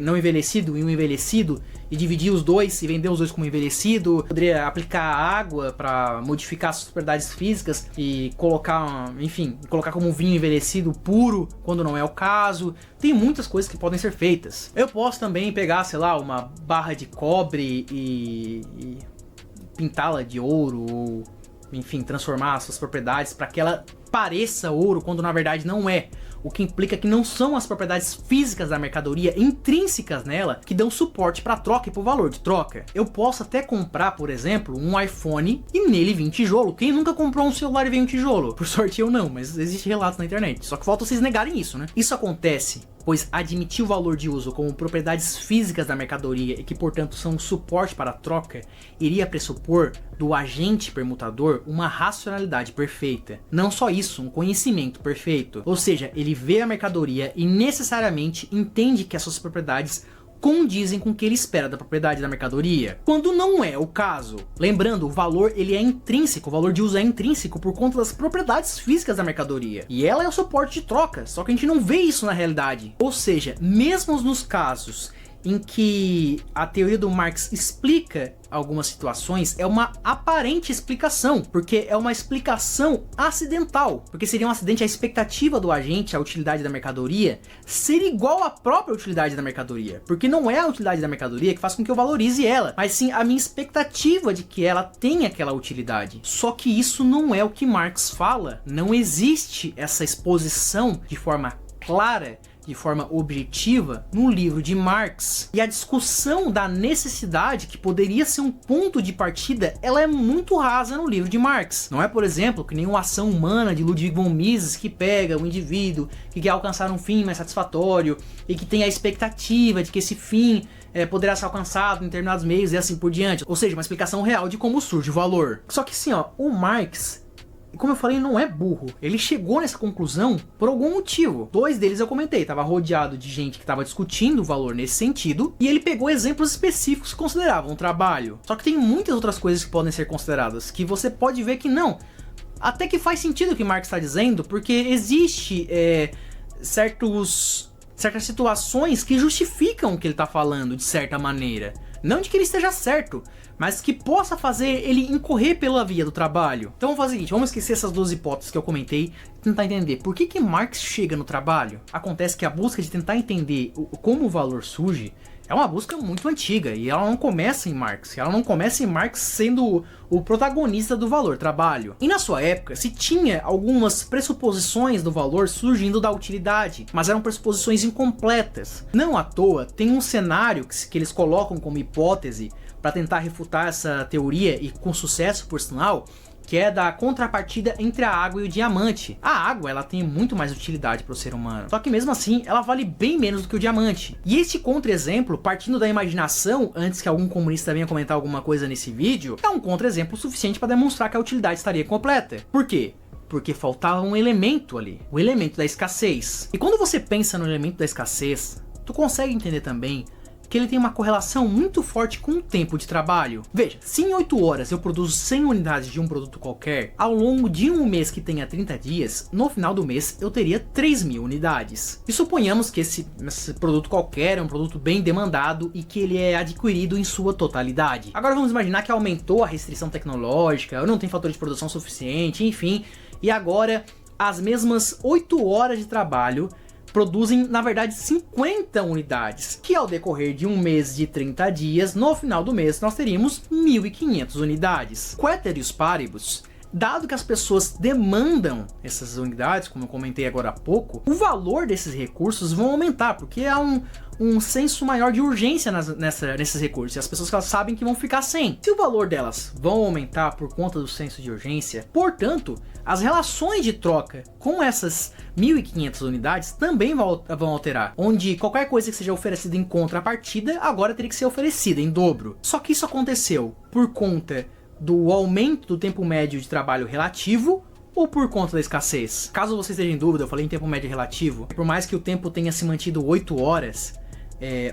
não envelhecido e um envelhecido e dividir os dois e vender os dois como envelhecido. Poderia aplicar água para modificar suas propriedades físicas e colocar, enfim, colocar como um vinho envelhecido puro quando não é o caso. Tem muitas coisas que podem ser feitas. Eu posso também pegar, sei lá, uma barra de cobre e pintá-la de ouro ou, enfim, transformar suas propriedades para que ela pareça ouro quando na verdade não é. O que implica que não são as propriedades físicas da mercadoria intrínsecas nela que dão suporte para troca e para o valor de troca. Eu posso até comprar, por exemplo, um iPhone e nele vir tijolo. Quem nunca comprou um celular e veio um tijolo? Por sorte eu não, mas existe relatos na internet. Só que falta vocês negarem isso, né? Isso acontece pois admitir o valor de uso como propriedades físicas da mercadoria e que, portanto, são um suporte para a troca, iria pressupor do agente permutador uma racionalidade perfeita. Não só isso, um conhecimento perfeito. Ou seja, ele vê a mercadoria e necessariamente entende que as suas propriedades condizem com o que ele espera da propriedade da mercadoria, quando não é o caso. Lembrando, o valor ele é intrínseco, o valor de uso é intrínseco por conta das propriedades físicas da mercadoria, e ela é o suporte de troca, só que a gente não vê isso na realidade. Ou seja, mesmo nos casos em que a teoria do Marx explica algumas situações, é uma aparente explicação, porque é uma explicação acidental, porque seria um acidente a expectativa do agente, a utilidade da mercadoria, ser igual à própria utilidade da mercadoria, porque não é a utilidade da mercadoria que faz com que eu valorize ela, mas sim a minha expectativa de que ela tenha aquela utilidade. Só que isso não é o que Marx fala, não existe essa exposição de forma clara, de forma objetiva no livro de Marx. E a discussão da necessidade, que poderia ser um ponto de partida, ela é muito rasa no livro de Marx. Não é, por exemplo, que nem uma ação humana de Ludwig von Mises que pega um indivíduo que quer alcançar um fim mais satisfatório e que tem a expectativa de que esse fim poderá ser alcançado em determinados meios e assim por diante. Ou seja, uma explicação real de como surge o valor. Só que assim, ó, o Marx, como eu falei, não é burro. Ele chegou nessa conclusão por algum motivo. Dois deles eu comentei. Estava rodeado de gente que estava discutindo o valor nesse sentido. E ele pegou exemplos específicos que consideravam um trabalho. Só que tem muitas outras coisas que podem ser consideradas, que você pode ver que não. Até que faz sentido o que Marx está dizendo, porque existe certas situações que justificam o que ele está falando, de certa maneira. Não de que ele esteja certo, mas que possa fazer ele incorrer pela via do trabalho. Então vamos fazer o seguinte, vamos esquecer essas duas hipóteses que eu comentei e tentar entender por que Marx chega no trabalho. Acontece que a busca de tentar entender como o valor surge é uma busca muito antiga e ela não começa em Marx. Ela não começa em Marx sendo o protagonista do valor, trabalho. E na sua época se tinha algumas pressuposições do valor surgindo da utilidade, mas eram pressuposições incompletas. Não à toa tem um cenário que eles colocam como hipótese para tentar refutar essa teoria, e com sucesso por sinal, que é da contrapartida entre a água e o diamante. A água, ela tem muito mais utilidade para o ser humano, só que mesmo assim ela vale bem menos do que o diamante. E este contra-exemplo, partindo da imaginação, antes que algum comunista venha comentar alguma coisa nesse vídeo, é um contra-exemplo suficiente para demonstrar que a utilidade estaria completa. Por quê? Porque faltava um elemento ali, o elemento da escassez. E quando você pensa no elemento da escassez, tu consegue entender também que ele tem uma correlação muito forte com o tempo de trabalho. Veja, se em 8 horas eu produzo 100 unidades de um produto qualquer, ao longo de um mês que tenha 30 dias, no final do mês eu teria 3.000 unidades. E suponhamos que esse produto qualquer é um produto bem demandado e que ele é adquirido em sua totalidade. Agora vamos imaginar que aumentou a restrição tecnológica, ou não tem fator de produção suficiente, enfim, e agora as mesmas 8 horas de trabalho produzem, na verdade, 50 unidades, que ao decorrer de um mês de 30 dias, no final do mês, nós teríamos 1.500 unidades. Ceteris paribus, dado que as pessoas demandam essas unidades, como eu comentei agora há pouco, o valor desses recursos vão aumentar, porque há um senso maior de urgência nesses recursos, e as pessoas elas sabem que vão ficar sem. Se o valor delas vão aumentar por conta do senso de urgência, portanto, as relações de troca com essas 1.500 unidades também vão alterar, onde qualquer coisa que seja oferecida em contrapartida, agora teria que ser oferecida em dobro. Só que isso aconteceu por conta do aumento do tempo médio de trabalho relativo, ou por conta da escassez? Caso você esteja em dúvida, eu falei em tempo médio relativo, por mais que o tempo tenha se mantido 8 horas,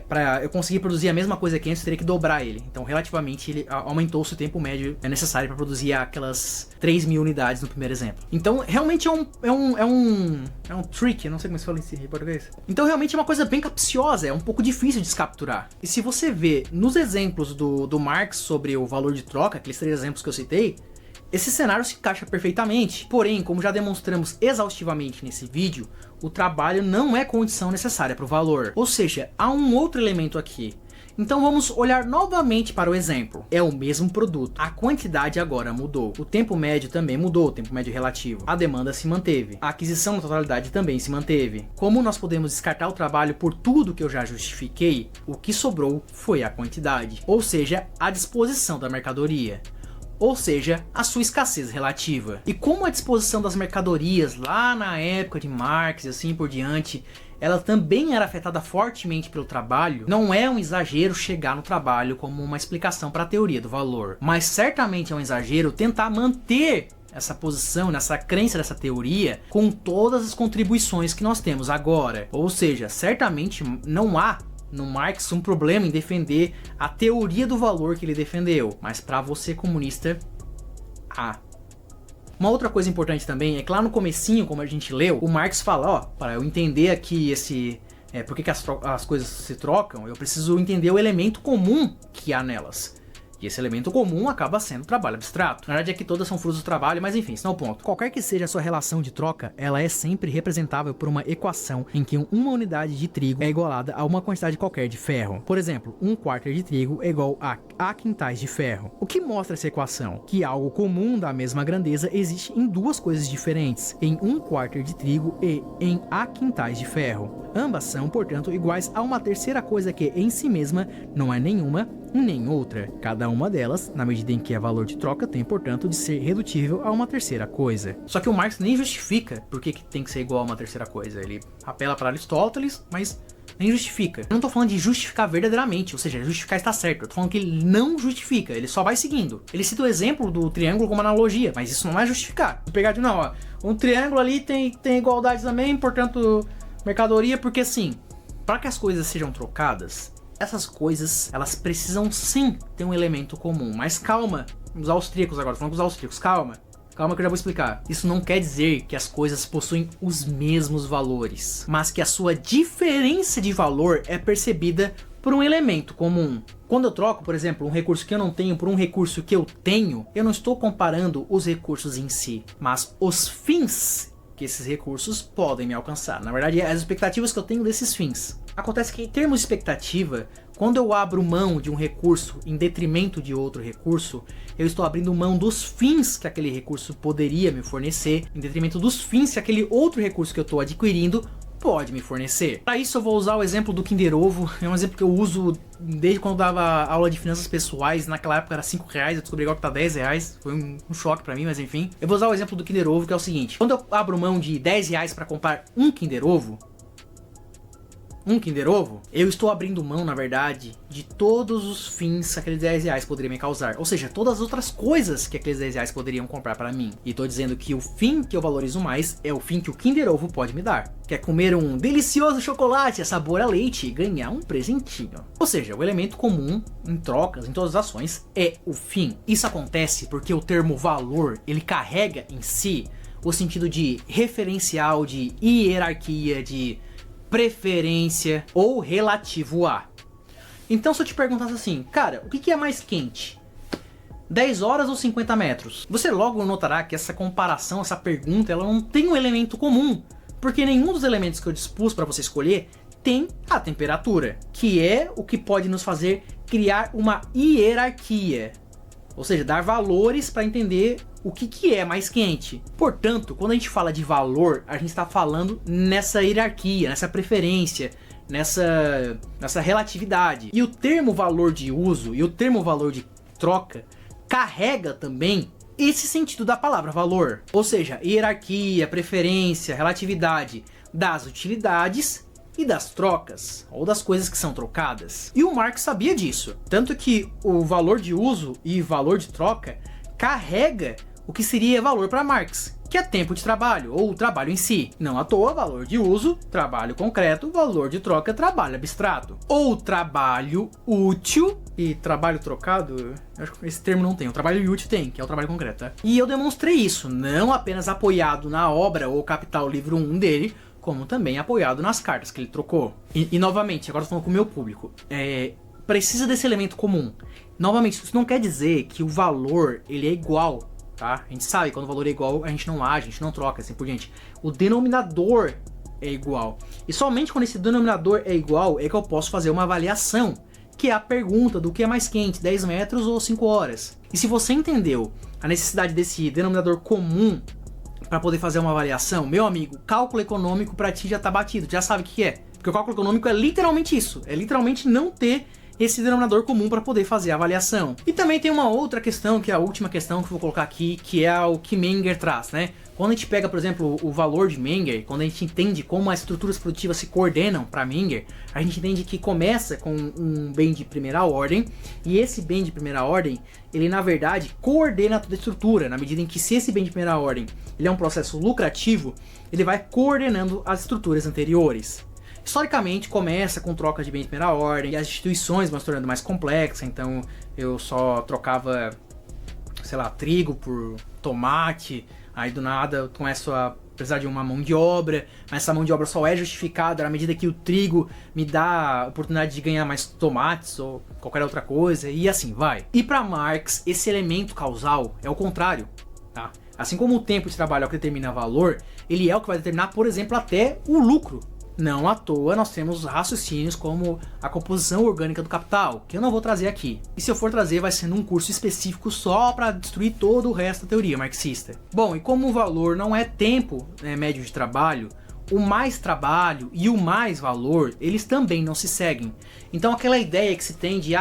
para eu conseguir produzir a mesma coisa que antes, eu teria que dobrar ele. Então, relativamente, ele aumentou-se o tempo médio necessário para produzir aquelas 3.000 unidades no primeiro exemplo. Então, realmente é um trick, eu não sei como se fala em português. Então, realmente é uma coisa bem capciosa, é um pouco difícil de capturar. E se você vê nos exemplos do Marx sobre o valor de troca, aqueles 3 exemplos que eu citei, esse cenário se encaixa perfeitamente. Porém, como já demonstramos exaustivamente nesse vídeo, o trabalho não é condição necessária para o valor. Ou seja, há um outro elemento aqui. Então vamos olhar novamente para o exemplo. É o mesmo produto. A quantidade agora mudou. O tempo médio também mudou, o tempo médio relativo. A demanda se manteve. A aquisição na totalidade também se manteve. Como nós podemos descartar o trabalho por tudo que eu já justifiquei, o que sobrou foi a quantidade. Ou seja, a disposição da mercadoria. Ou seja, a sua escassez relativa. E como a disposição das mercadorias lá na época de Marx e assim por diante, ela também era afetada fortemente pelo trabalho, não é um exagero chegar no trabalho como uma explicação para a teoria do valor. Mas certamente é um exagero tentar manter essa posição, nessa crença dessa teoria, com todas as contribuições que nós temos agora. Ou seja, certamente não há no Marx um problema em defender a teoria do valor que ele defendeu, mas para você comunista, há. Uma outra coisa importante também é que lá no comecinho, como a gente leu, o Marx fala, ó, para eu entender aqui por que as coisas se trocam, eu preciso entender o elemento comum que há nelas. E esse elemento comum acaba sendo trabalho abstrato. Na verdade é que todas são frutos do trabalho, mas enfim, isso não é o ponto. Qualquer que seja a sua relação de troca, ela é sempre representável por uma equação em que uma unidade de trigo é igualada a uma quantidade qualquer de ferro. Por exemplo, 1/4 de trigo é igual a A quintais de ferro. O que mostra essa equação? Que algo comum da mesma grandeza existe em duas coisas diferentes, em 1/4 de trigo e em A quintais de ferro. Ambas são, portanto, iguais a uma terceira coisa que em si mesma não é nenhuma nem outra. Cada uma delas, na medida em que é valor de troca, tem, portanto, de ser redutível a uma terceira coisa. Só que o Marx nem justifica por que tem que ser igual a uma terceira coisa. Ele apela para Aristóteles, mas nem justifica. Eu não tô falando de justificar verdadeiramente, ou seja, justificar está certo. Eu tô falando que ele não justifica, ele só vai seguindo. Ele cita o exemplo do triângulo como analogia, mas isso não é justificar. Vou pegar de não, ó. Um triângulo ali tem igualdade também, portanto, mercadoria, porque assim, para que as coisas sejam trocadas, essas coisas, elas precisam sim ter um elemento comum. Mas calma, os austríacos agora, falando com os austríacos, calma que eu já vou explicar. Isso não quer dizer que as coisas possuem os mesmos valores, mas que a sua diferença de valor é percebida por um elemento comum. Quando eu troco, por exemplo, um recurso que eu não tenho por um recurso que eu tenho, eu não estou comparando os recursos em si, mas os fins que esses recursos podem me alcançar. Na verdade, as expectativas que eu tenho desses fins. Acontece que em termos de expectativa, quando eu abro mão de um recurso em detrimento de outro recurso, eu estou abrindo mão dos fins que aquele recurso poderia me fornecer, em detrimento dos fins que aquele outro recurso que eu estou adquirindo pode me fornecer. Para isso eu vou usar o exemplo do Kinder Ovo. É um exemplo que eu uso desde quando eu dava aula de finanças pessoais. Naquela época era R$5, eu descobri agora que tá R$10. Foi um choque para mim, mas enfim. Eu vou usar o exemplo do Kinder Ovo, que é o seguinte. Quando eu abro mão de R$10 para comprar um Kinder Ovo, eu estou abrindo mão, na verdade, de todos os fins que aqueles R$10 poderiam me causar. Ou seja, todas as outras coisas que aqueles R$10 poderiam comprar para mim. E estou dizendo que o fim que eu valorizo mais é o fim que o Kinder Ovo pode me dar. Que é comer um delicioso chocolate a sabor a leite e ganhar um presentinho. Ou seja, o elemento comum em trocas, em todas as ações, é o fim. Isso acontece porque o termo valor, ele carrega em si o sentido de referencial, de hierarquia, de preferência ou relativo a. Então se eu te perguntasse assim, cara, o que é mais quente? 10 horas ou 50 metros? Você logo notará que essa comparação, essa pergunta, ela não tem um elemento comum, porque nenhum dos elementos que eu dispus para você escolher tem a temperatura, que é o que pode nos fazer criar uma hierarquia, ou seja, dar valores para entender o que é mais quente. Portanto, quando a gente fala de valor, a gente está falando nessa hierarquia, nessa preferência, nessa relatividade. E o termo valor de uso e o termo valor de troca carrega também esse sentido da palavra valor. Ou seja, hierarquia, preferência, relatividade das utilidades e das trocas, ou das coisas que são trocadas. E o Marx sabia disso. Tanto que o valor de uso e valor de troca carrega o que seria valor para Marx, que é tempo de trabalho, ou o trabalho em si. Não à toa, valor de uso, trabalho concreto, valor de troca, trabalho abstrato. Ou trabalho útil e trabalho trocado, acho que esse termo não tem, o trabalho útil tem, que é o trabalho concreto, tá? E eu demonstrei isso, não apenas apoiado na obra ou Capital livro 1 dele, como também apoiado nas cartas que ele trocou. E novamente, agora eu tô falando com o meu público, precisa desse elemento comum. Novamente, isso não quer dizer que o valor ele é igual, tá? A gente sabe que quando o valor é igual, a gente não age, a gente não troca, assim por diante. O denominador é igual. E somente quando esse denominador é igual é que eu posso fazer uma avaliação, que é a pergunta do que é mais quente, 10 metros ou 5 horas. E se você entendeu a necessidade desse denominador comum para poder fazer uma avaliação, meu amigo, cálculo econômico para ti já tá batido, já sabe o que é. Porque o cálculo econômico é literalmente isso, é literalmente não ter esse denominador comum para poder fazer a avaliação. E também tem uma outra questão, que é a última questão que eu vou colocar aqui, que é o que Menger traz, né? Quando a gente pega, por exemplo, o valor de Menger, quando a gente entende como as estruturas produtivas se coordenam para Menger, a gente entende que começa com um bem de primeira ordem, e esse bem de primeira ordem, ele na verdade coordena toda a estrutura, na medida em que se esse bem de primeira ordem ele é um processo lucrativo, ele vai coordenando as estruturas anteriores. Historicamente começa com troca de bem de primeira ordem, e as instituições vão se tornando mais complexas, então eu só trocava, sei lá, trigo por tomate, aí do nada eu começo a precisar de uma mão de obra, mas essa mão de obra só é justificada na medida que o trigo me dá a oportunidade de ganhar mais tomates ou qualquer outra coisa, e assim vai. E para Marx, esse elemento causal é o contrário, tá? Assim como o tempo de trabalho é o que determina valor, ele é o que vai determinar, por exemplo, até o lucro. Não à toa nós temos raciocínios como a composição orgânica do capital, que eu não vou trazer aqui. E se eu for trazer, vai ser num curso específico só para destruir todo o resto da teoria marxista. Bom, e como o valor não é tempo médio de trabalho, o mais trabalho e o mais valor, eles também não se seguem. Então aquela ideia que se tem de,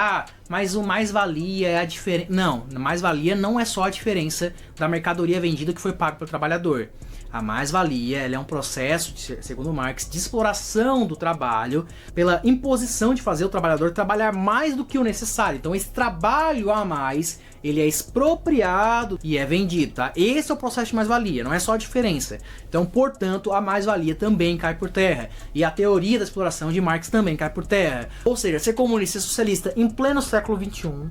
mas o mais-valia é a diferença... Não, mais-valia não é só a diferença da mercadoria vendida que foi paga pelo trabalhador. A mais-valia é um processo, segundo Marx, de exploração do trabalho pela imposição de fazer o trabalhador trabalhar mais do que o necessário. Então esse trabalho a mais, ele é expropriado e é vendido, tá? Esse é o processo de mais-valia, não é só a diferença. Então, portanto, a mais-valia também cai por terra. E a teoria da exploração de Marx também cai por terra. Ou seja, ser comunista e socialista em pleno século XXI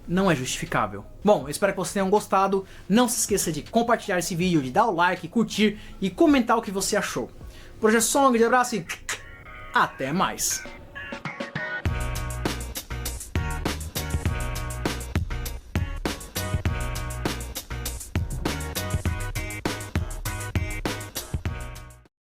não é justificável. Bom, eu espero que vocês tenham gostado. Não se esqueça de compartilhar esse vídeo, de dar o like, curtir e comentar o que você achou. Por hoje é só um grande abraço e até mais.